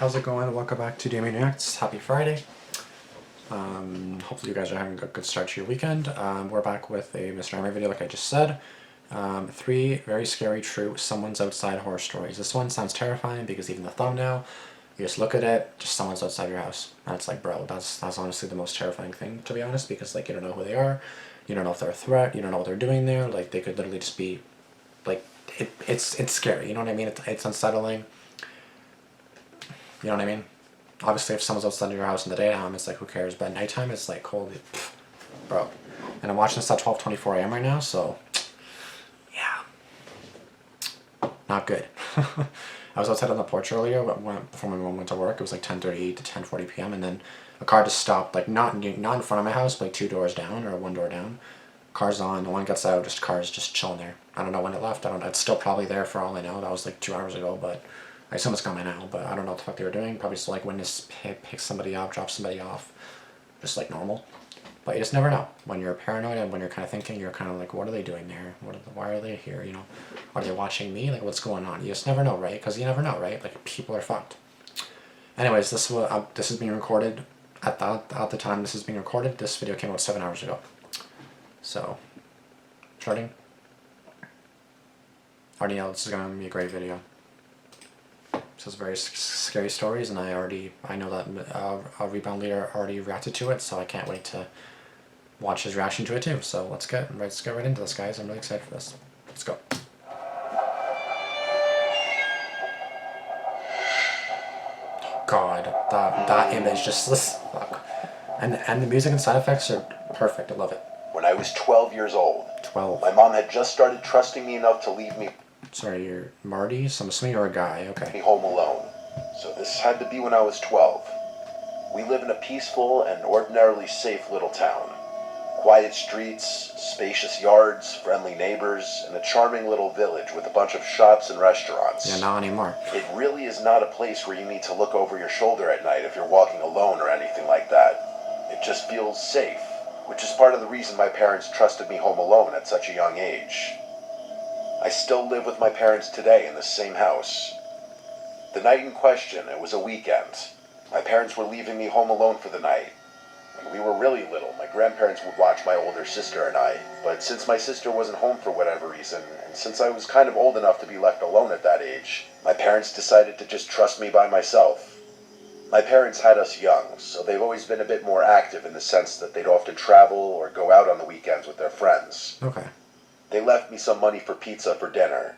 how's it going? Welcome back to Damian Reacts. Happy Friday. Hopefully you guys are having a good start to your weekend. We're back with a Mr. Emery video like I just said. 3 very scary, true, someone's outside horror stories. This one sounds terrifying because even the thumbnail, you just look at it, just someone's outside your house. And it's like, bro, that's honestly the most terrifying thing, to be honest, because like you don't know who they are, you don't know if they're a threat, you don't know what they're doing there, like they could literally just be, like, it's scary, you know what I mean? It's unsettling. You know what I mean? Obviously, if someone's outside your house in the daytime, it's like, who cares? But at nighttime, it's like, holy, bro. And I'm watching this at 12:24 a.m. right now, so, yeah. Not good. I was outside on the porch earlier before my mom went to work. It was like 10:38 to 10:40 p.m. And then a car just stopped, like, not in front of my house, but like 2 doors down or 1 door down. Car's on, no one gets out, just cars just chilling there. I don't know when it left. I don't know. It's still probably there for all I know. That was like 2 hours ago, but I assume it's gone by now, but I don't know what the fuck they were doing. Probably just like witness pick somebody up, drop somebody off, just like normal. But you just never know. When you're paranoid and when you're kind of thinking, you're kind of like, what are they doing there? Why are they here? You know, are they watching me? Like, what's going on? You just never know, right? Because you never know, right? Like, people are fucked. Anyways, this is being recorded at the time this is being recorded. This video came out 7 hours ago. So, starting. Already know this is gonna be a great video. So it's very scary stories, and I know that our rebound leader already reacted to it, so I can't wait to watch his reaction to it too. So let's get right into this, guys. I'm really excited for this. Let's go. God, that image just fuck. And the music and side effects are perfect. I love it. When I was 12 years old, 12. My mom had just started trusting me enough to leave me Sorry, you're Marty? So I'm assuming you're a guy, okay. home alone. So this had to be when I was 12. We live in a peaceful and ordinarily safe little town. Quiet streets, spacious yards, friendly neighbors, and a charming little village with a bunch of shops and restaurants. Yeah, not anymore. It really is not a place where you need to look over your shoulder at night if you're walking alone or anything like that. It just feels safe, which is part of the reason my parents trusted me home alone at such a young age. I still live with my parents today in the same house. The night in question, it was a weekend. My parents were leaving me home alone for the night. When we were really little, my grandparents would watch my older sister and I, but since my sister wasn't home for whatever reason, and since I was kind of old enough to be left alone at that age, my parents decided to just trust me by myself. My parents had us young, so they've always been a bit more active in the sense that they'd often travel or go out on the weekends with their friends. Okay. They left me some money for pizza for dinner.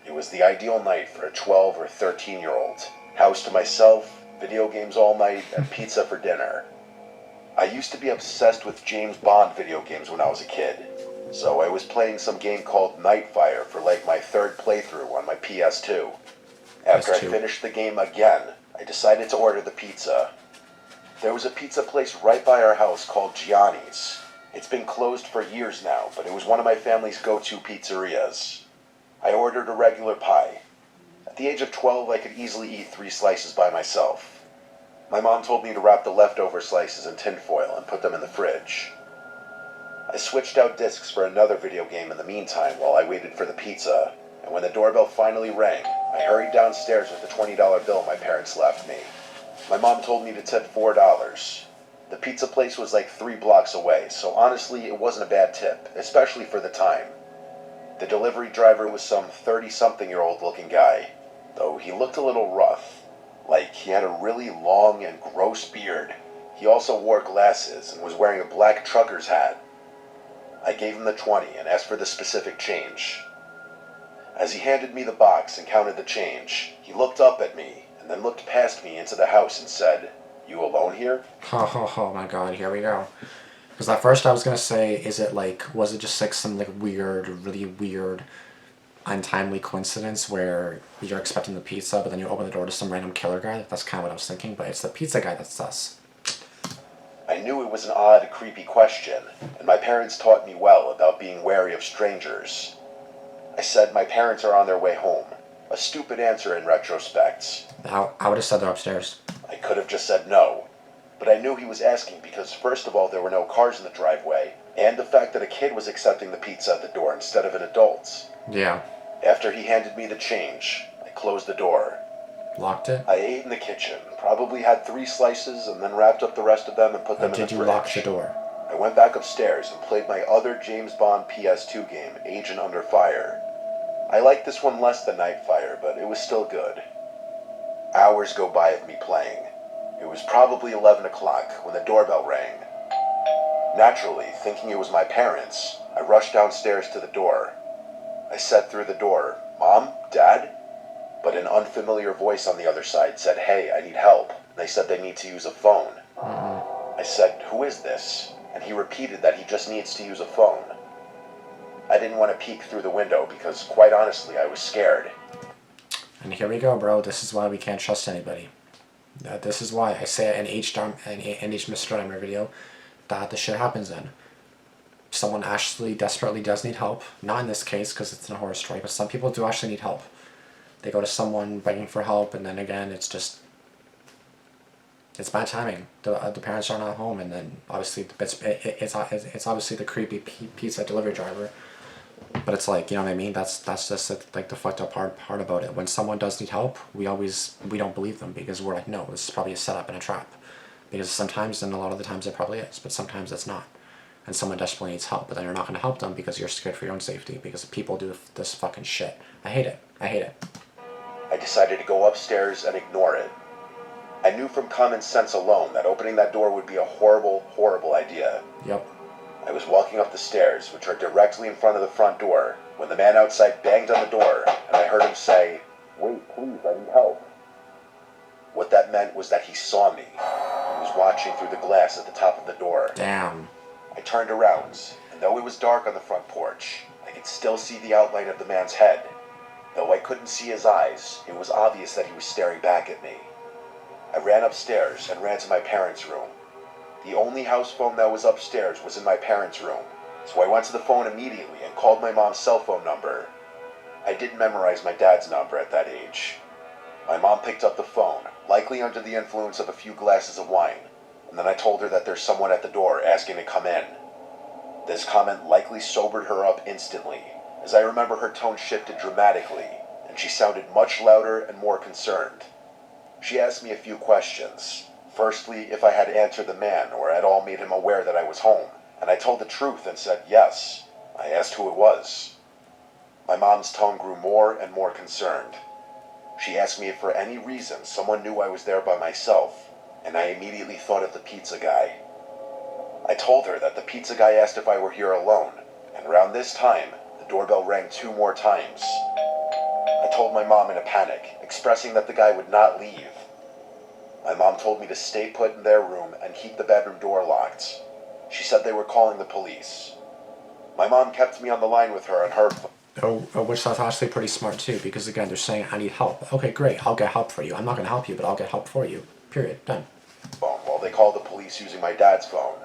It was the ideal night for a 12 or 13-year-old. House to myself, video games all night, and pizza for dinner. I used to be obsessed with James Bond video games when I was a kid, so I was playing some game called Nightfire for like my 3rd playthrough on my PS2. After I finished the game again, I decided to order the pizza. There was a pizza place right by our house called Gianni's. It's been closed for years now, but it was one of my family's go-to pizzerias. I ordered a regular pie. At the age of 12, I could easily eat 3 slices by myself. My mom told me to wrap the leftover slices in tinfoil and put them in the fridge. I switched out discs for another video game in the meantime while I waited for the pizza, and when the doorbell finally rang, I hurried downstairs with the $20 bill my parents left me. My mom told me to tip $4. The pizza place was like 3 blocks away, so honestly, it wasn't a bad tip, especially for the time. The delivery driver was some 30-something-year-old looking guy, though he looked a little rough. Like, he had a really long and gross beard. He also wore glasses and was wearing a black trucker's hat. I gave him the 20 and asked for the specific change. As he handed me the box and counted the change, he looked up at me and then looked past me into the house and said, "You alone here?" Oh my god, here we go. Because at first I was gonna say, was it just like some like really weird, untimely coincidence where you're expecting the pizza, but then you open the door to some random killer guy? That's kind of what I was thinking, but it's the pizza guy that's sus. I knew it was an odd, creepy question, and my parents taught me well about being wary of strangers. I said my parents are on their way home. A stupid answer in retrospect. I would have said they're upstairs. I could have just said no, but I knew he was asking because first of all there were no cars in the driveway, and the fact that a kid was accepting the pizza at the door instead of an adult. Yeah. After he handed me the change, I closed the door. Locked it? I ate in the kitchen, probably had 3 slices, and then wrapped up the rest of them and put them in the Did fridge. you lock the door? I went back upstairs and played my other James Bond PS2 game, Agent Under Fire. I liked this one less than Nightfire, but it was still good. Hours go by of me playing. It was probably 11 o'clock when the doorbell rang. Naturally, thinking it was my parents, I rushed downstairs to the door. I said through the door, "Mom? Dad?" But an unfamiliar voice on the other side said, "Hey, I need help." They said they need to use a phone. I said, "Who is this?" And he repeated that he just needs to use a phone. I didn't want to peek through the window because, quite honestly, I was scared. And here we go, bro. This is why we can't trust anybody. This is why I say in each Mr. Dahmer video that the shit happens in. Someone actually desperately does need help. Not in this case because it's a horror story, but some people do actually need help. They go to someone begging for help, and then again, it's bad timing. The parents are not home, and then obviously it's obviously the creepy pizza delivery driver. But it's like, you know what I mean? That's just like the fucked up part about it. When someone does need help, we don't believe them because we're like, no, this is probably a setup and a trap. Because sometimes, and a lot of the times it probably is, but sometimes it's not. And someone desperately needs help, but then you're not going to help them because you're scared for your own safety, because people do this fucking shit. I hate it. I decided to go upstairs and ignore it. I knew from common sense alone that opening that door would be a horrible, horrible idea. Yep. I was walking up the stairs, which are directly in front of the front door, when the man outside banged on the door, and I heard him say, "Wait, please, I need help." What that meant was that he saw me. He was watching through the glass at the top of the door. Damn. I turned around, and though it was dark on the front porch, I could still see the outline of the man's head. Though I couldn't see his eyes, it was obvious that he was staring back at me. I ran upstairs and ran to my parents' room. The only house phone that was upstairs was in my parents' room, so I went to the phone immediately and called my mom's cell phone number. I didn't memorize my dad's number at that age. My mom picked up the phone, likely under the influence of a few glasses of wine, and then I told her that there's someone at the door asking to come in. This comment likely sobered her up instantly, as I remember her tone shifted dramatically, and she sounded much louder and more concerned. She asked me a few questions. Firstly, if I had answered the man or at all made him aware that I was home, and I told the truth and said yes. I asked who it was. My mom's tone grew more and more concerned. She asked me if for any reason someone knew I was there by myself, and I immediately thought of the pizza guy. I told her that the pizza guy asked if I were here alone, and around this time, the doorbell rang 2 more times. I told my mom in a panic, expressing that the guy would not leave. My mom told me to stay put in their room and keep the bedroom door locked. She said they were calling the police. My mom kept me on the line with her on her phone. Which that's actually pretty smart too, because again, they're saying, I need help. Okay, great, I'll get help for you. I'm not going to help you, but I'll get help for you. Period. Done. While they called the police using my dad's phone.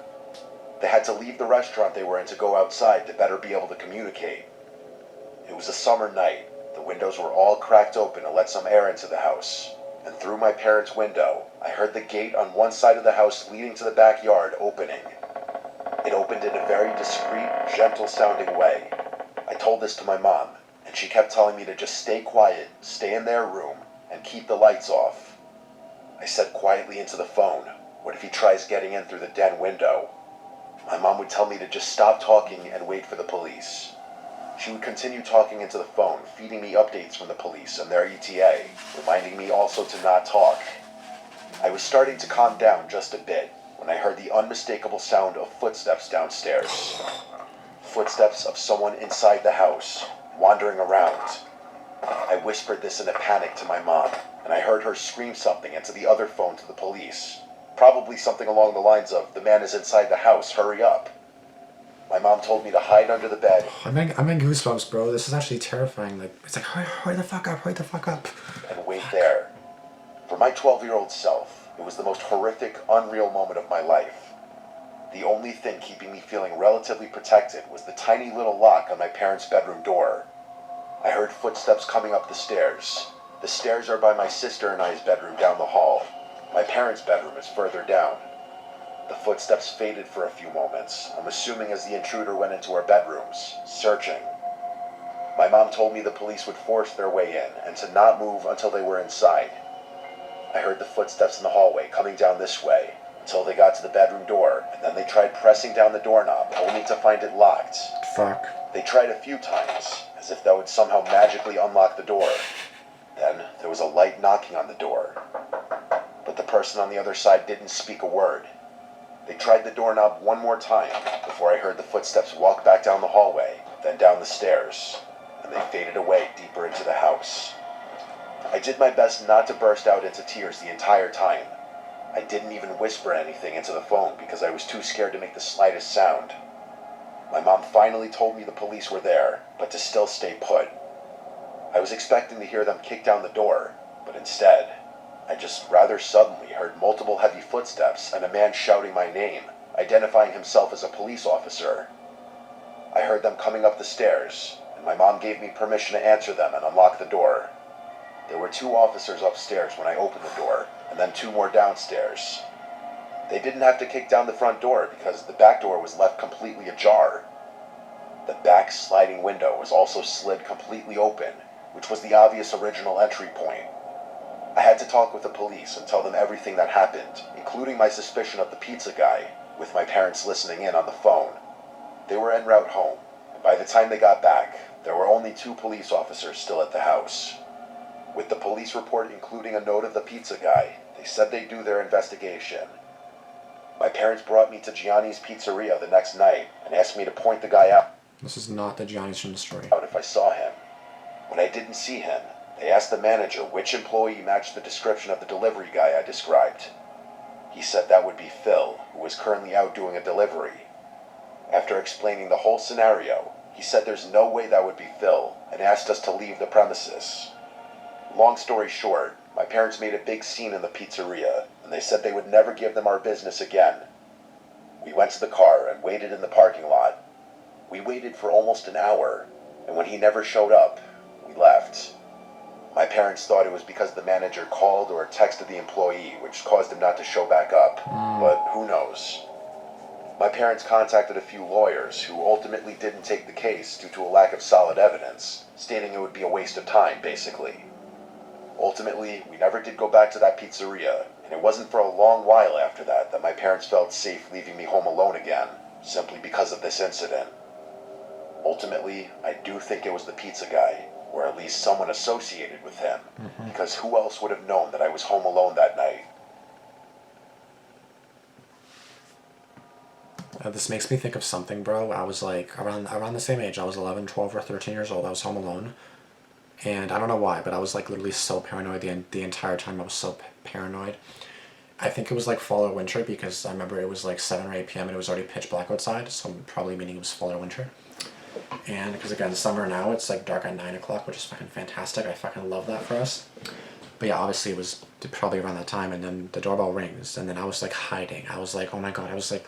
They had to leave the restaurant they were in to go outside to better be able to communicate. It was a summer night. The windows were all cracked open to let some air into the house. And through my parents' window, I heard the gate on one side of the house leading to the backyard opening. It opened in a very discreet, gentle-sounding way. I told this to my mom, and she kept telling me to just stay quiet, stay in their room, and keep the lights off. I said quietly into the phone, "What if he tries getting in through the den window?" My mom would tell me to just stop talking and wait for the police. She would continue talking into the phone, feeding me updates from the police and their ETA, reminding me also to not talk. I was starting to calm down just a bit when I heard the unmistakable sound of footsteps downstairs. Footsteps of someone inside the house, wandering around. I whispered this in a panic to my mom, and I heard her scream something into the other phone to the police. Probably something along the lines of, "The man is inside the house, hurry up." My mom told me to hide under the bed. I'm in goosebumps, bro. This is actually terrifying. Like, it's like, hurry the fuck up. And wait there. For my 12-year-old self, it was the most horrific, unreal moment of my life. The only thing keeping me feeling relatively protected was the tiny little lock on my parents' bedroom door. I heard footsteps coming up the stairs. The stairs are by my sister and I's bedroom down the hall. My parents' bedroom is further down. The footsteps faded for a few moments, I'm assuming as the intruder went into our bedrooms, searching. My mom told me the police would force their way in and to not move until they were inside. I heard the footsteps in the hallway coming down this way until they got to the bedroom door, and then they tried pressing down the doorknob, only to find it locked. Fuck. They tried a few times, as if that would somehow magically unlock the door. Then there was a light knocking on the door, but the person on the other side didn't speak a word. They tried the doorknob one more time before I heard the footsteps walk back down the hallway, then down the stairs, and they faded away deeper into the house. I did my best not to burst out into tears the entire time. I didn't even whisper anything into the phone because I was too scared to make the slightest sound. My mom finally told me the police were there, but to still stay put. I was expecting to hear them kick down the door, but instead, I just rather suddenly heard multiple heavy footsteps and a man shouting my name, identifying himself as a police officer. I heard them coming up the stairs, and my mom gave me permission to answer them and unlock the door. There were 2 officers upstairs when I opened the door, and then 2 more downstairs. They didn't have to kick down the front door because the back door was left completely ajar. The back sliding window was also slid completely open, which was the obvious original entry point. I had to talk with the police and tell them everything that happened, including my suspicion of the pizza guy, with my parents listening in on the phone. They were en route home, and by the time they got back, there were only 2 police officers still at the house. With the police report including a note of the pizza guy, they said they'd do their investigation. My parents brought me to Gianni's Pizzeria the next night and asked me to point the guy out. This is not the Gianni's from the story. If I saw him. When I didn't see him, they asked the manager which employee matched the description of the delivery guy I described. He said that would be Phil, who was currently out doing a delivery. After explaining the whole scenario, he said there's no way that would be Phil and asked us to leave the premises. Long story short, my parents made a big scene in the pizzeria, and they said they would never give them our business again. We went to the car and waited in the parking lot. We waited for almost an hour, and when he never showed up, we left. My parents thought it was because the manager called or texted the employee, which caused him not to show back up, but who knows. My parents contacted a few lawyers who ultimately didn't take the case due to a lack of solid evidence, stating it would be a waste of time, basically. Ultimately, we never did go back to that pizzeria, and it wasn't for a long while after that that my parents felt safe leaving me home alone again, simply because of this incident. Ultimately, I do think it was the pizza guy, or at least someone associated with him, because who else would have known that I was home alone that night? This makes me think of something, bro. I was like around the same age. I was 11, 12, or 13 years old. I was home alone. And I don't know why, but I was like literally so paranoid the entire time. I was so paranoid. I think it was like fall or winter because I remember it was like 7 or 8 p.m. and it was already pitch black outside, so probably meaning it was fall or winter. And because again, summer now, it's like dark at 9 o'clock, which is fucking fantastic. I fucking love that for us. But yeah, obviously it was probably around that time, and then the doorbell rings, and then I was like hiding. I was like, oh my god, I was like,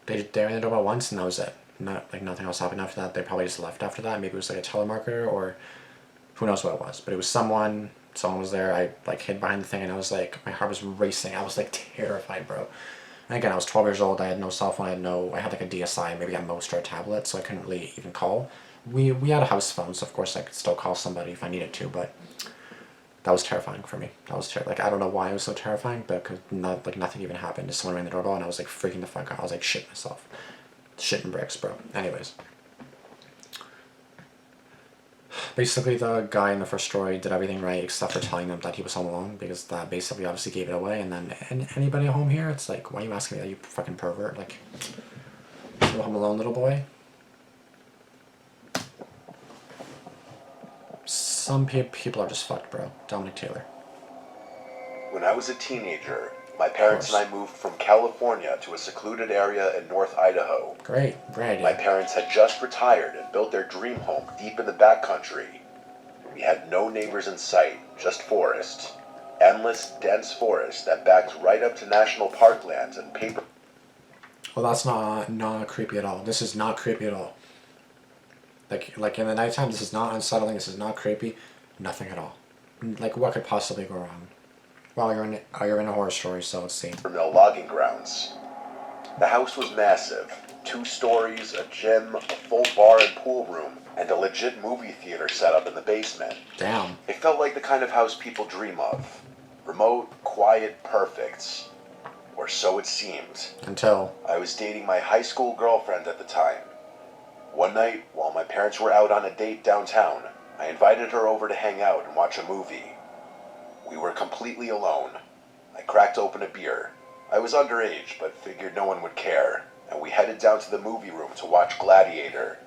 they rang the doorbell once and that was it. Nothing else happened after that. They probably just left after that. Maybe it was like a telemarketer or who knows what it was, but it was someone was there. I like hid behind the thing and I was like, my heart was racing. I was like terrified, bro. And again, I was 12 years old. I had no cell phone. I had like a DSI, maybe at most, or a tablet, so I couldn't really even call. We had a house phone, so of course I could still call somebody if I needed to, but that was terrifying for me. That was like, I don't know why it was so terrifying, but cause nothing even happened. Just someone rang the doorbell and I was like freaking the fuck out. I was like shit myself. Shitting bricks, bro. Anyways. Basically, the guy in the first story did everything right except for telling them that he was home alone, because that basically obviously gave it away. And then anybody at home here, it's like, why are you asking me that, you fucking pervert? Like, you home alone, little boy? Some people are just fucked, bro. Dominic Taylor. When I was a teenager, my parents and I moved from California to a secluded area in North Idaho. Great idea. My parents had just retired and built their dream home deep in the backcountry. We had no neighbors in sight, just forest. Endless, dense forest that backs right up to national park lands and paper. Well, that's not creepy at all. This is not creepy at all. Like in the nighttime, this is not unsettling. This is not creepy. Nothing at all. Like, what could possibly go wrong? Well, you're in a horror story, so let's see. Mill logging grounds. The house was massive. 2 stories, a gym, a full bar and pool room, and a legit movie theater set up in the basement. Damn. It felt like the kind of house people dream of. Remote, quiet, perfect. Or so it seemed. Until... I was dating my high school girlfriend at the time. One night, while my parents were out on a date downtown, I invited her over to hang out and watch a movie. We were completely alone. I cracked open a beer. I was underage, but figured no one would care, and we headed down to the movie room to watch Gladiator.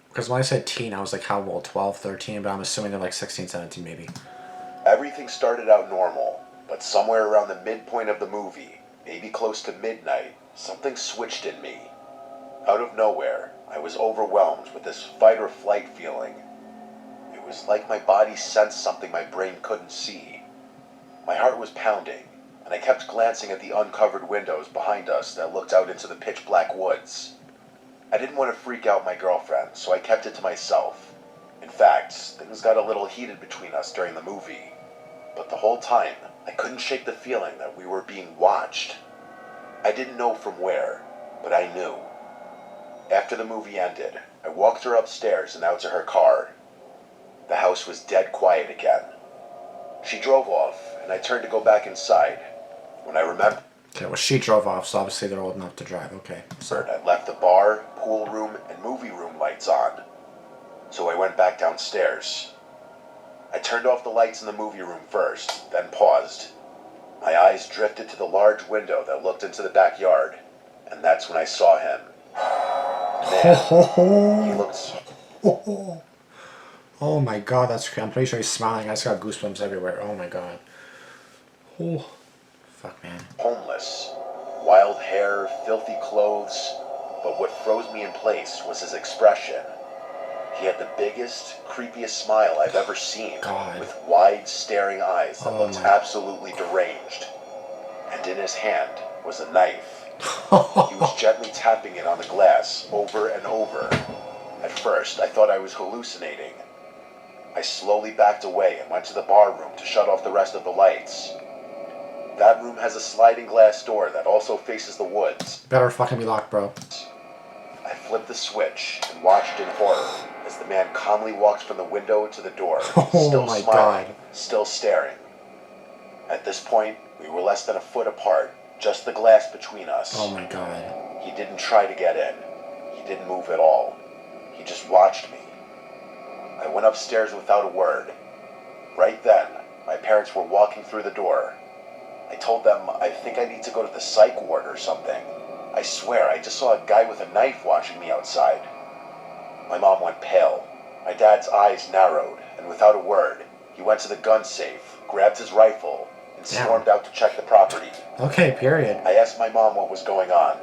Because when I said teen, I was like, how old? 12, 13? But I'm assuming they're like 16, 17 maybe. Everything started out normal, but somewhere around the midpoint of the movie, maybe close to midnight, something switched in me. Out of nowhere, I was overwhelmed with this fight-or-flight feeling. It was like my body sensed something my brain couldn't see. My heart was pounding, and I kept glancing at the uncovered windows behind us that looked out into the pitch-black woods. I didn't want to freak out my girlfriend, so I kept it to myself. In fact, things got a little heated between us during the movie. But the whole time, I couldn't shake the feeling that we were being watched. I didn't know from where, but I knew. After the movie ended, I walked her upstairs and out to her car. The house was dead quiet again. She drove off, and I turned to go back inside. When I remembered, Okay, well, she drove off, so obviously they're old enough to drive. Okay. I left the bar, pool room, and movie room lights on. So I went back downstairs. I turned off the lights in the movie room first, then paused. My eyes drifted to the large window that looked into the backyard, and that's when I saw him. Man, he looked... Oh my god, that's crazy. I'm pretty sure he's smiling. I just got goosebumps everywhere. Oh my god. Oh. Fuck, man. homeless. Wild hair, filthy clothes, but what froze me in place was his expression. He had the biggest, creepiest smile I've ever seen, God. with wide, staring eyes that looked my. absolutely deranged. And in his hand was a knife. He was gently tapping it on the glass, over and over. At first, I thought I was hallucinating. I slowly backed away and went to the bar room to shut off the rest of the lights. That room has a sliding glass door that also faces the woods. Better fucking be locked, bro. I flipped the switch and watched in horror as the man calmly walked from the window to the door, still my smiling, God. still staring. At this point, we were less than a foot apart, just the glass between us. Oh my god. He didn't try to get in. He didn't move at all. He just watched me. I went upstairs without a word. Right then, my parents were walking through the door. I told them I think I need to go to the psych ward or something. I swear, I just saw a guy with a knife watching me outside. My mom went pale. My dad's eyes narrowed, and without a word, he went to the gun safe, grabbed his rifle, and stormed out to check the property. Okay, period. I asked my mom what was going on,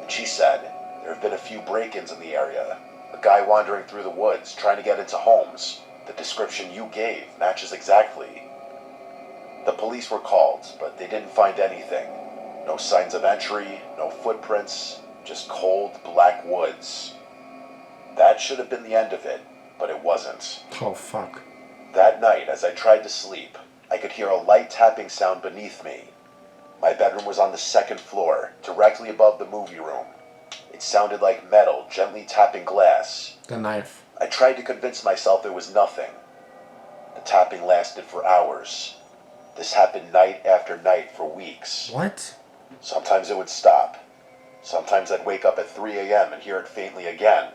and she said there have been a few break-ins in the area. A guy wandering through the woods, trying to get into homes. The description you gave matches exactly. The police were called, but they didn't find anything. No signs of entry, no footprints, just cold, black woods. That should have been the end of it, but it wasn't. Oh, fuck. That night, as I tried to sleep, I could hear a light tapping sound beneath me. My bedroom was on the second floor, directly above the movie room. It sounded like metal gently tapping glass. The knife. I tried to convince myself it was nothing. The tapping lasted for hours. This happened night after night for weeks. What? Sometimes it would stop. Sometimes I'd wake up at 3 a.m. and hear it faintly again.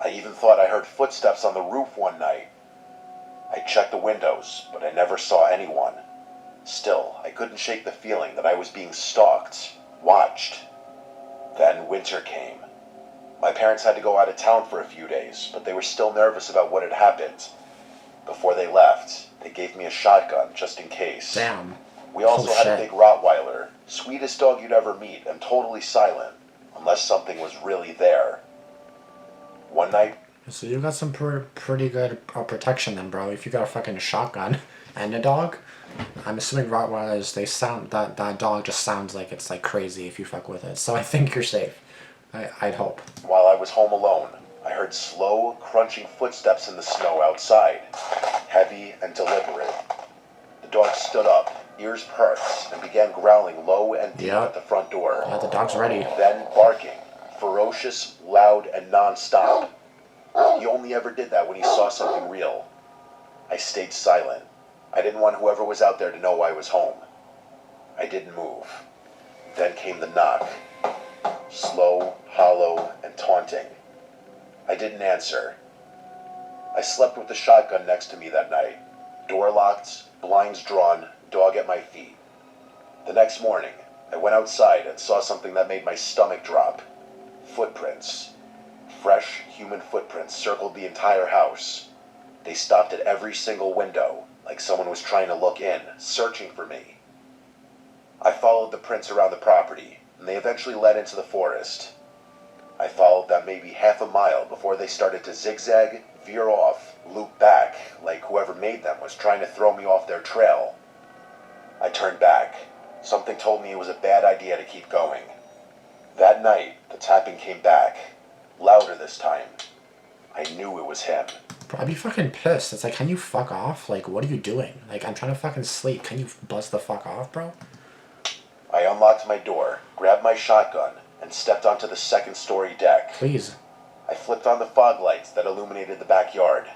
I even thought I heard footsteps on the roof one night. I checked the windows, but I never saw anyone. Still, I couldn't shake the feeling that I was being stalked, watched. Then winter came. My parents had to go out of town for a few days, but they were still nervous about what had happened. Before they left, they gave me a shotgun just in case. Damn. We also had a big Rottweiler, sweetest dog you'd ever meet, and totally silent, unless something was really there. One night... So you got some pretty good protection then, bro. If you got a fucking shotgun and a dog, I'm assuming Rottweilers, they sound, that dog just sounds like it's like crazy if you fuck with it. So I think you're safe. I'd hope. While I was home alone, I heard slow, crunching footsteps in the snow outside, heavy and deliberate. The dog stood up, ears perked, and began growling low and deep at the front door. Yeah, the dog's ready. Then barking, ferocious, loud, and non-stop. He only ever did that when he saw something real. I stayed silent. I didn't want whoever was out there to know I was home. I didn't move. Then came the knock. Slow, hollow, and taunting. I didn't answer. I slept with the shotgun next to me that night. Door locked, blinds drawn, dog at my feet. The next morning, I went outside and saw something that made my stomach drop. Footprints. Fresh human footprints circled the entire house. They stopped at every single window, like someone was trying to look in, searching for me. I followed the prints around the property, and they eventually led into the forest. I followed them maybe half a mile before they started to zigzag, veer off, loop back, like whoever made them was trying to throw me off their trail. I turned back. Something told me it was a bad idea to keep going. That night, the tapping came back. Louder this time. I knew it was him. Bro, I'd be fucking pissed. It's like, can you fuck off? Like, what are you doing? Like, I'm trying to fucking sleep. Can you buzz the fuck off, bro? I unlocked my door, grabbed my shotgun, and stepped onto the second-story deck. Please. I flipped on the fog lights that illuminated the backyard.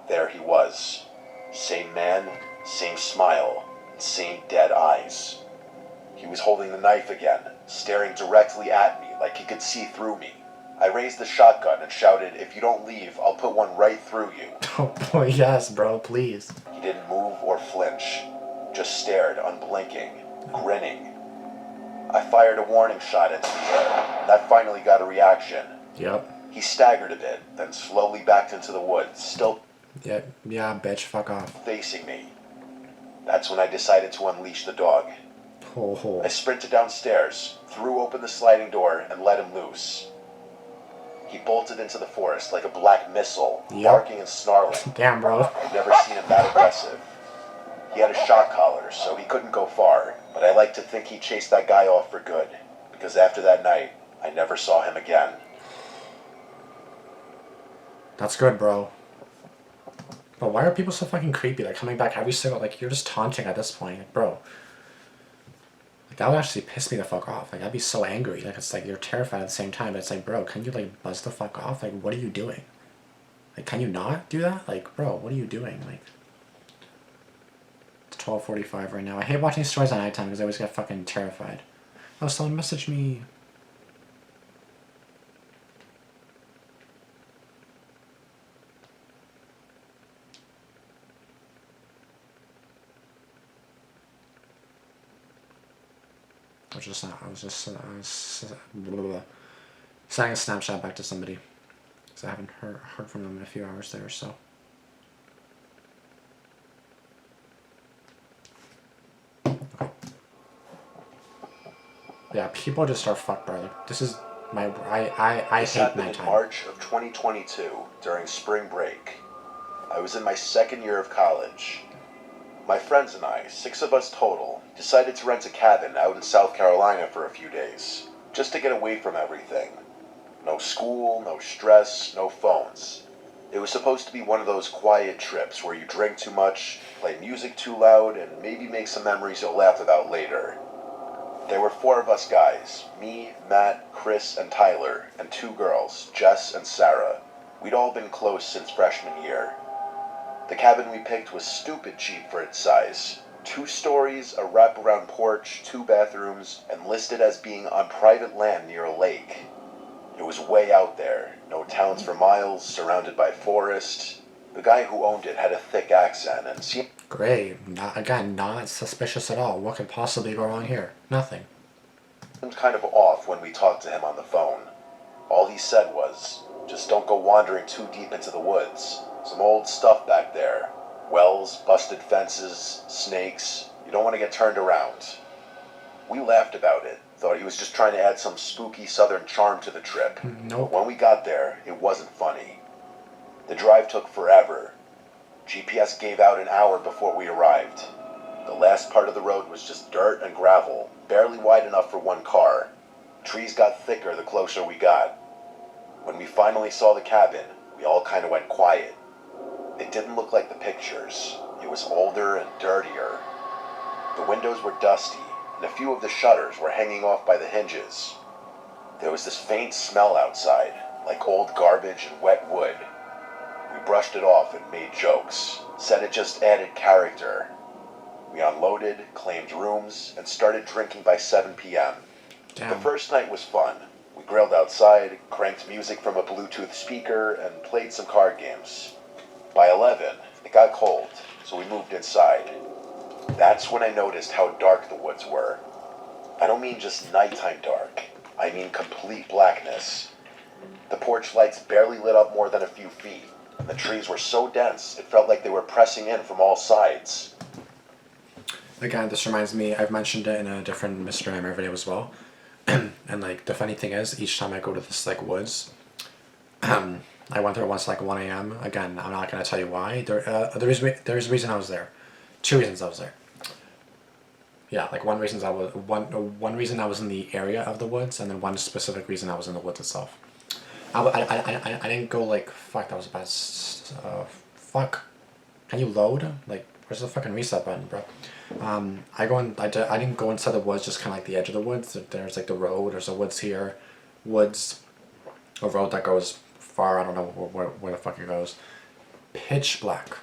There he was. Same man, same smile, and same dead eyes. He was holding the knife again, staring directly at me like he could see through me. I raised the shotgun and shouted, "If you don't leave, I'll put one right through you." Oh boy, yes, bro, please. He didn't move or flinch, just stared, unblinking, grinning. I fired a warning shot into the air, and that finally got a reaction. Yep. He staggered a bit, then slowly backed into the woods, still Yeah, bitch, fuck off. facing me. That's when I decided to unleash the dog. Oh. I sprinted downstairs, threw open the sliding door, and let him loose. He bolted into the forest like a black missile, Yep. barking and snarling. Damn, bro. I've never seen him that aggressive. He had a shock collar, so he couldn't go far, but I like to think he chased that guy off for good, because after that night, I never saw him again. That's good, bro. But why are people so fucking creepy? Like, coming back every single... Like, you're just taunting at this point. Like, bro. Like, that would actually piss me the fuck off. Like, I'd be so angry. Like, it's like, you're terrified at the same time. But it's like, bro, can you, like, buzz the fuck off? Like, what are you doing? Like, can you not do that? Like, bro, what are you doing? Like... It's 12:45 right now. I hate watching stories at nighttime because I always get fucking terrified. Oh, someone messaged me. I was sending a Snapchat back to somebody because I haven't heard from them in a few hours there, so. Okay. Yeah, people just are fucked, bro. Like, this is my... I This hate happened in nighttime. March of 2022, during spring break. I was in my second year of college. My friends and I, 6 of us total, decided to rent a cabin out in South Carolina for a few days, just to get away from everything. No school, no stress, no phones. It was supposed to be one of those quiet trips where you drink too much, play music too loud, and maybe make some memories you'll laugh about later. There were 4 of us guys, me, Matt, Chris, and Tyler, and 2 girls, Jess and Sarah. We'd all been close since freshman year. The cabin we picked was stupid cheap for its size. 2 stories, a wraparound porch, 2 bathrooms, and listed as being on private land near a lake. It was way out there, no towns for miles, surrounded by forest. The guy who owned it had a thick accent and seemed Great. Not suspicious at all. What could possibly go wrong here? Nothing. kind of off when we talked to him on the phone. All he said was, "Just don't go wandering too deep into the woods. Some old stuff back there. Wells, busted fences, snakes. You don't want to get turned around." We laughed about it, thought he was just trying to add some spooky southern charm to the trip. Nope. But when we got there, it wasn't funny. The drive took forever. GPS gave out an hour before we arrived. The last part of the road was just dirt and gravel, barely wide enough for 1 car. Trees got thicker the closer we got. When we finally saw the cabin, we all kind of went quiet. It didn't look like the pictures. It was older and dirtier. The windows were dusty, and a few of the shutters were hanging off by the hinges. There was this faint smell outside, like old garbage and wet wood. We brushed it off and made jokes, said it just added character. We unloaded, claimed rooms, and started drinking by 7 p.m. The Damn. first night was fun. We grilled outside, cranked music from a Bluetooth speaker, and played some card games. By 11, it got cold, so we moved inside. That's when I noticed how dark the woods were. I don't mean just nighttime dark. I mean complete blackness. The porch lights barely lit up more than a few feet, and the trees were so dense it felt like they were pressing in from all sides. Again, this reminds me, I've mentioned it in a different Mr. Hammer video as well. And like the funny thing is, each time I go to this like woods, I went there once like 1 a.m. Again, I'm not gonna tell you why. There's a reason I was there. Two reasons I was there. Yeah, like one reason I was in the area of the woods, and then one specific reason I was in the woods itself. I didn't go like fuck. That was best. Fuck. Can you load? Like, where's the fucking reset button, bro? I didn't go inside the woods, just kind of like the edge of the woods. There's like the road. There's a woods here, a road that goes far. I don't know where the fuck it goes. Pitch black.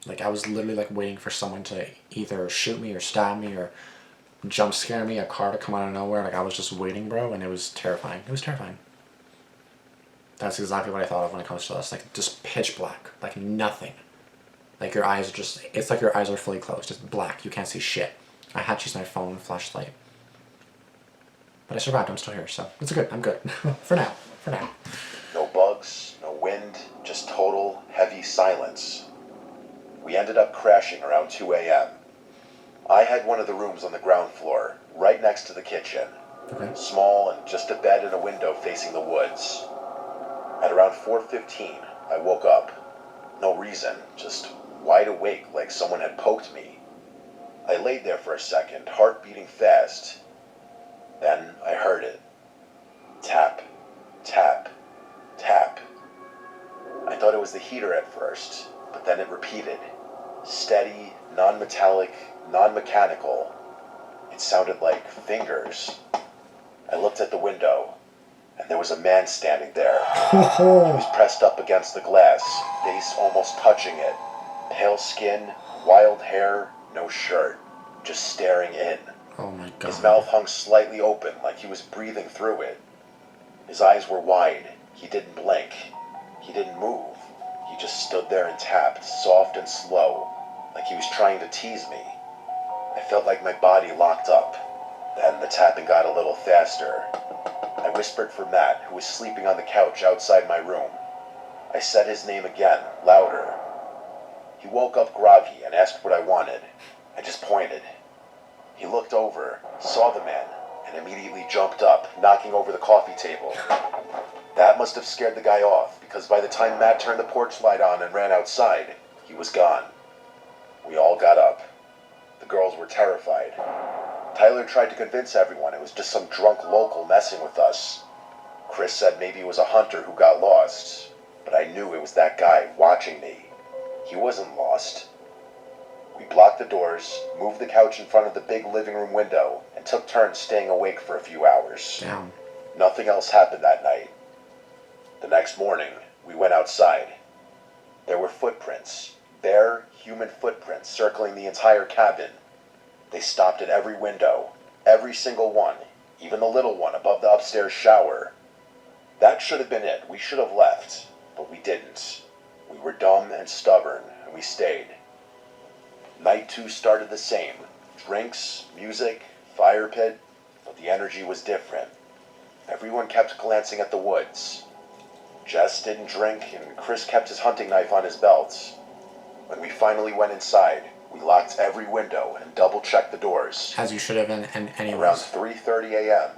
Like, I was literally like waiting for someone to either shoot me or stab me or jump scare me, a car to come out of nowhere. Like, I was just waiting, bro, and it was terrifying. It was terrifying. That's exactly what I thought of when it comes to this. Like, just pitch black. Like, nothing. Like, your eyes are just... It's like your eyes are fully closed. Just black. You can't see shit. I had to use my phone flashlight. But I survived. I'm still here, so it's good. I'm good. For now. For now. No bugs, no wind, just total heavy silence. We ended up crashing around 2 a.m. I had one of the rooms on the ground floor, right next to the kitchen. Okay. Small and just a bed and a window facing the woods. At around 4:15, I woke up. No reason, just wide awake like someone had poked me. I laid there for a second, heart beating fast. Then I heard it. Tap, tap, tap. I thought it was the heater at first, but then it repeated. Steady, non-metallic, non-mechanical. It sounded like fingers. I looked at the window, and there was a man standing there. He was pressed up against the glass, face almost touching it. Pale skin, wild hair, no shirt, just staring in. Oh my god. His mouth hung slightly open, like he was breathing through it. His eyes were wide. He didn't blink. He didn't move. He just stood there and tapped, soft and slow, like he was trying to tease me. I felt like my body locked up. Then the tapping got a little faster. I whispered for Matt, who was sleeping on the couch outside my room. I said his name again, louder. He woke up groggy and asked what I wanted. I just pointed. He looked over, saw the man, and immediately jumped up, knocking over the coffee table. That must have scared the guy off, because by the time Matt turned the porch light on and ran outside, he was gone. We all got up. The girls were terrified. Tyler tried to convince everyone it was just some drunk local messing with us. Chris said maybe it was a hunter who got lost, but I knew it was that guy watching me. He wasn't lost. We blocked the doors, moved the couch in front of the big living room window, and took turns staying awake for a few hours. Damn. Nothing else happened that night. The next morning, we went outside. There were footprints, bare human footprints circling the entire cabin. They stopped at every window, every single one, even the little one above the upstairs shower. That should have been it. We should have left, but we didn't. We were dumb and stubborn, and we stayed. Night 2 started the same. Drinks, music, fire pit, but the energy was different. Everyone kept glancing at the woods. Jess didn't drink, and Chris kept his hunting knife on his belt. When we finally went inside, we locked every window and double-checked the doors. As you should have, and anyways. Around 3:30 a.m.,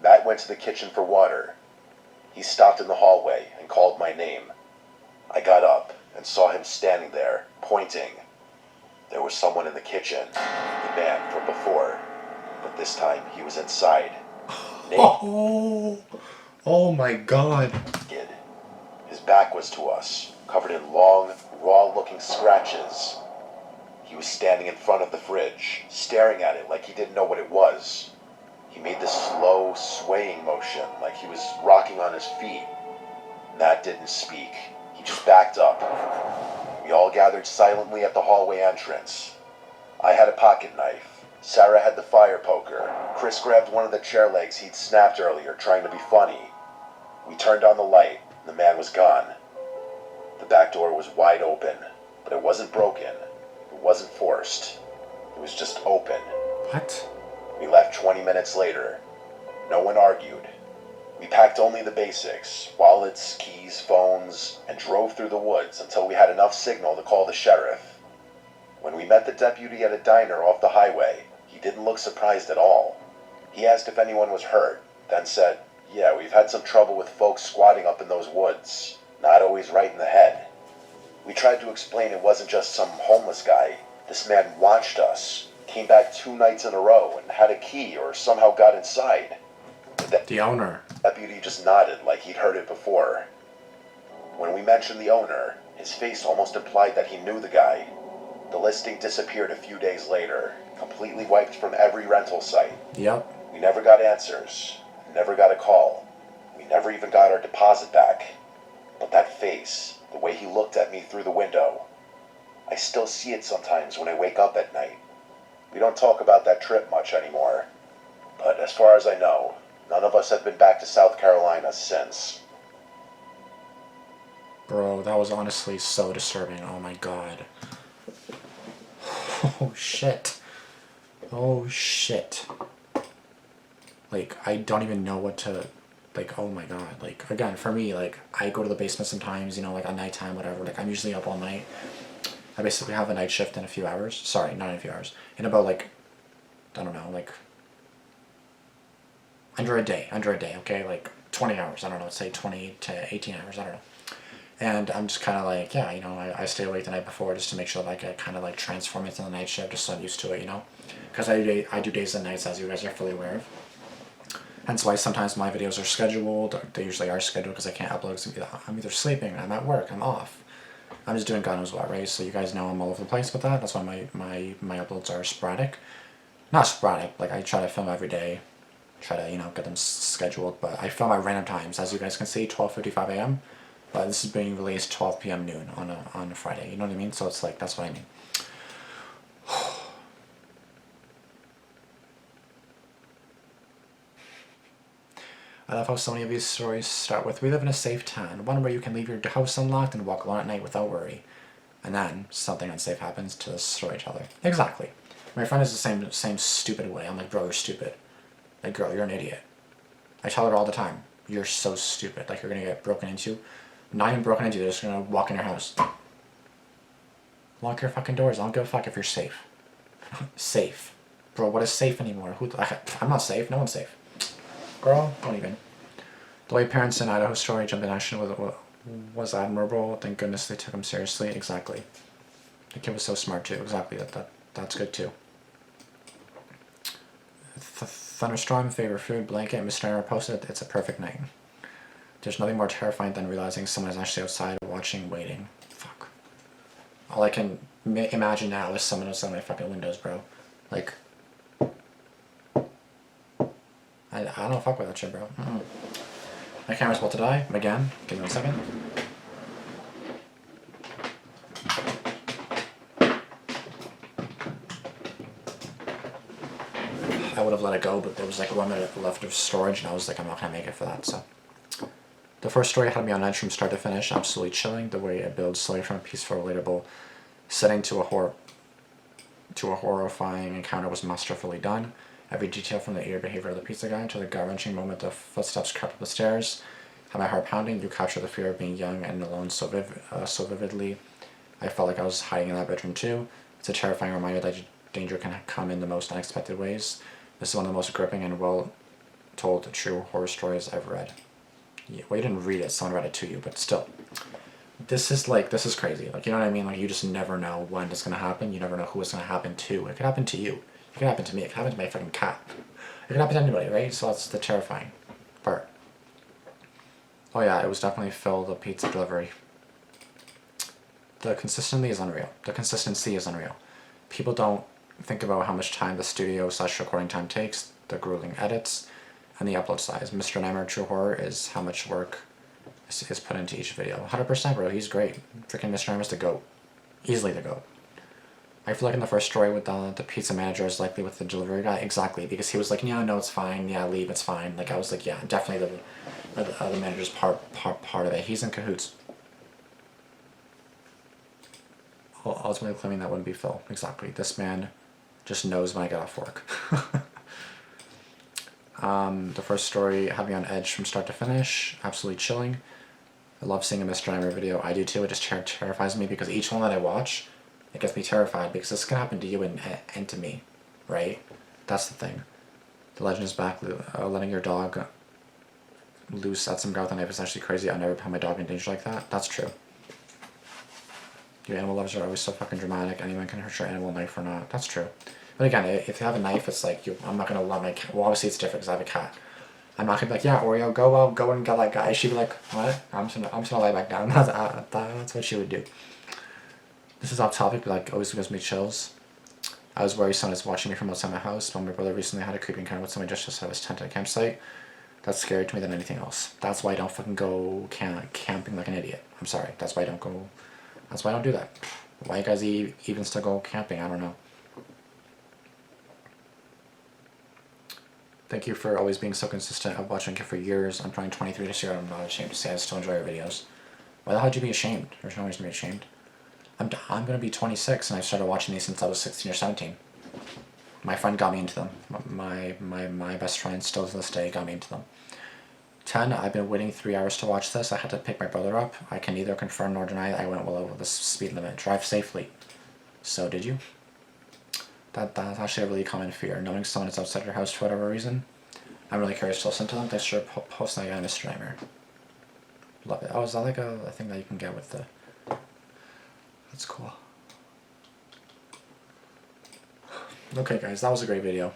Matt went to the kitchen for water. He stopped in the hallway and called my name. I got up and saw him standing there, pointing. There was someone in the kitchen, the man from before, but this time he was inside. Oh my god. Naked. His back was to us, covered in long, raw-looking scratches. He was standing in front of the fridge, staring at it like he didn't know what it was. He made this slow, swaying motion, like he was rocking on his feet. Matt didn't speak. He He just backed up. We all gathered silently at the hallway entrance. I had a pocket knife. Sarah had the fire poker. Chris grabbed one of the chair legs he'd snapped earlier, trying to be funny. We turned on the light, and the man was gone. The back door was wide open, but it wasn't broken. It wasn't forced. It was just open. What? We left 20 minutes later. No one argued. We packed only the basics, wallets, keys, phones, and drove through the woods until we had enough signal to call the sheriff. When we met the deputy at a diner off the highway, he didn't look surprised at all. He asked if anyone was hurt, then said, "Yeah, we've had some trouble with folks squatting up in those woods. Not always right in the head." We tried to explain it wasn't just some homeless guy. This man watched us, came back 2 nights in a row, and had a key or somehow got inside. The owner. Deputy just nodded like he'd heard it before. When we mentioned the owner, his face almost implied that he knew the guy. The listing disappeared a few days later, completely wiped from every rental site. Yep. We never got answers, never got a call. We never even got our deposit back. But that face, the way he looked at me through the window, I still see it sometimes when I wake up at night. We don't talk about that trip much anymore. But as far as I know, none of us have been back to South Carolina since. Bro, that was honestly so disturbing. Oh my god. Oh shit. Oh shit. Like, I don't even know what to... Like, oh my god. Like, again, for me, like, I go to the basement sometimes, you know, like, at nighttime, whatever. Like, I'm usually up all night. I basically have a night shift in a few hours. Sorry, not in a few hours. In about, like, I don't know, like... Under a day, okay? Like, 20 hours, I don't know, let's say 20 to 18 hours, I don't know. And I'm just kind of like, yeah, you know, I stay awake the night before just to make sure that I can kind of, like, transform into the night shift just so I'm used to it, you know? Because I do days and nights, as you guys are fully aware of. Hence why sometimes my videos are scheduled. They usually are scheduled because I can't upload because I'm either sleeping, I'm at work, I'm off. I'm just doing God knows what, right? So you guys know I'm all over the place with that. That's why my uploads are sporadic. Not sporadic, like I try to film every day. Try to, you know, get them scheduled. But I film at random times. As you guys can see, 12:55 a.m. But this is being released 12 p.m. noon on a Friday. You know what I mean? So it's like, that's what I mean. I love how so many of these stories start with, "We live in a safe town, one where you can leave your house unlocked and walk alone at night without worry." And then something unsafe happens to the storyteller. Exactly. My friend is the same stupid way. I'm like, bro, you're stupid. Like, girl, you're an idiot. I tell her all the time, you're so stupid. Like, you're gonna get broken into. Not even broken into, they're just gonna walk in your house. Lock your fucking doors. I don't give a fuck if you're safe. Safe. Bro, what is safe anymore? I'm not safe. No one's safe. Girl, don't even. The way parents in Idaho story jumped in action was admirable. Thank goodness they took him seriously. Exactly. The kid was so smart too. Exactly. That's good too. Thunderstorm, favorite food, blanket. Mr. Aaron posted, "It's a perfect night." There's nothing more terrifying than realizing someone is actually outside watching, waiting. Fuck. All I can imagine now is someone outside my fucking windows, bro. Like, I don't fuck with that shit, bro. My camera's about to die. Again. Give me 1 second. I would have let it go, but there was like 1 minute left of storage, and I was like, I'm not gonna make it for that, so. The first story had me on edge from start to finish, absolutely chilling. The way it builds slowly from a peaceful, relatable setting to a horrifying encounter was masterfully done. Every detail from the ear behavior of the pizza guy to the gut-wrenching moment the footsteps crept up the stairs had my heart pounding. You capture the fear of being young and alone so vividly. I felt like I was hiding in that bedroom too. It's a terrifying reminder that danger can come in the most unexpected ways. This is one of the most gripping and well-told true horror stories I've read. Yeah, well, you didn't read it, someone read it to you, but still. This is crazy. Like, you know what I mean? Like, you just never know when it's gonna happen. You never know who it's gonna happen to. It could happen to you. It could happen to me. It could happen to my fucking cat. It could happen to anybody, right? So that's the terrifying part. Oh yeah, it was definitely Phil, the pizza delivery. The consistency is unreal. People don't think about how much time the studio/recording time takes, the grueling edits, and the upload size. Mr. Nightmare True Horror is how much work is put into each video. 100%, bro. He's great. Freaking Mr. Rhymer's the GOAT. Easily the GOAT. I feel like in the first story with the pizza manager is likely with the delivery guy. Exactly, because he was like, yeah, no, it's fine. Yeah, leave, it's fine. Like, I was like, yeah, definitely the manager's part of it. He's in cahoots. Ultimately claiming that wouldn't be Phil. Exactly. This man just knows when I get off work. The first story had me on edge from start to finish. Absolutely chilling. I love seeing a Mr. Nightmare video. I do too. It just terrifies me because each one that I watch, it gets me terrified because this can happen to you and to me, right? That's the thing. The legend is back. Letting your dog loose at some guy with a knife is actually crazy. I've never put my dog in danger like that. That's true. Your animal lovers are always so fucking dramatic. Anyone can hurt your animal, knife or not. That's true. But again, if you have a knife, it's like, I'm not going to let my cat... Well, obviously it's different because I have a cat. I'm not going to be like, yeah, Oreo, go and get that guy. She'd be like, what? I'm just gonna lie back down. That's what she would do. This is off topic, but like, always gives me chills. I was worried someone is watching me from outside my house, but my brother recently had a creepy encounter with someone just outside his tent at a campsite. That's scarier to me than anything else. That's why I don't fucking go camping like an idiot. I'm sorry. That's why I don't go... That's why I don't do that. Why you guys even still go camping? I don't know. Thank you for always being so consistent. I've watched you for years. I'm turning 23 this year and I'm not ashamed to say I still enjoy your videos. Why the hell would you be ashamed? There's no reason to be ashamed. I'm going to be 26 and I started watching these since I was 16 or 17. My friend got me into them. My best friend still to this day got me into them. 10, I've been waiting 3 hours to watch this. I had to pick my brother up. I can neither confirm nor deny I went well over the speed limit. Drive safely. So did you? That's actually a really common fear. Knowing someone is outside your house for whatever reason. I'm really curious to listen to them. Thanks for posting that guy, Mr. Nightmare. Love it. Oh, is that like a thing that you can get with the... That's cool. Okay guys, that was a great video.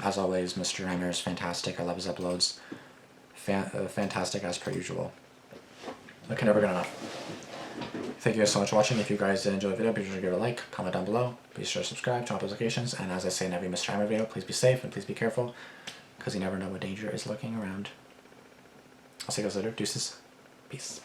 As always, Mr. Nightmare is fantastic. I love his uploads. Fantastic as per usual. I can never get enough. Thank you guys so much for watching. If you guys did enjoy the video, be sure to give it a like, comment down below. Be sure to subscribe, turn on notifications, and as I say in every Mr. Nightmare video, please be safe and please be careful, because you never know what danger is lurking around. I'll see you guys later. Deuces. Peace.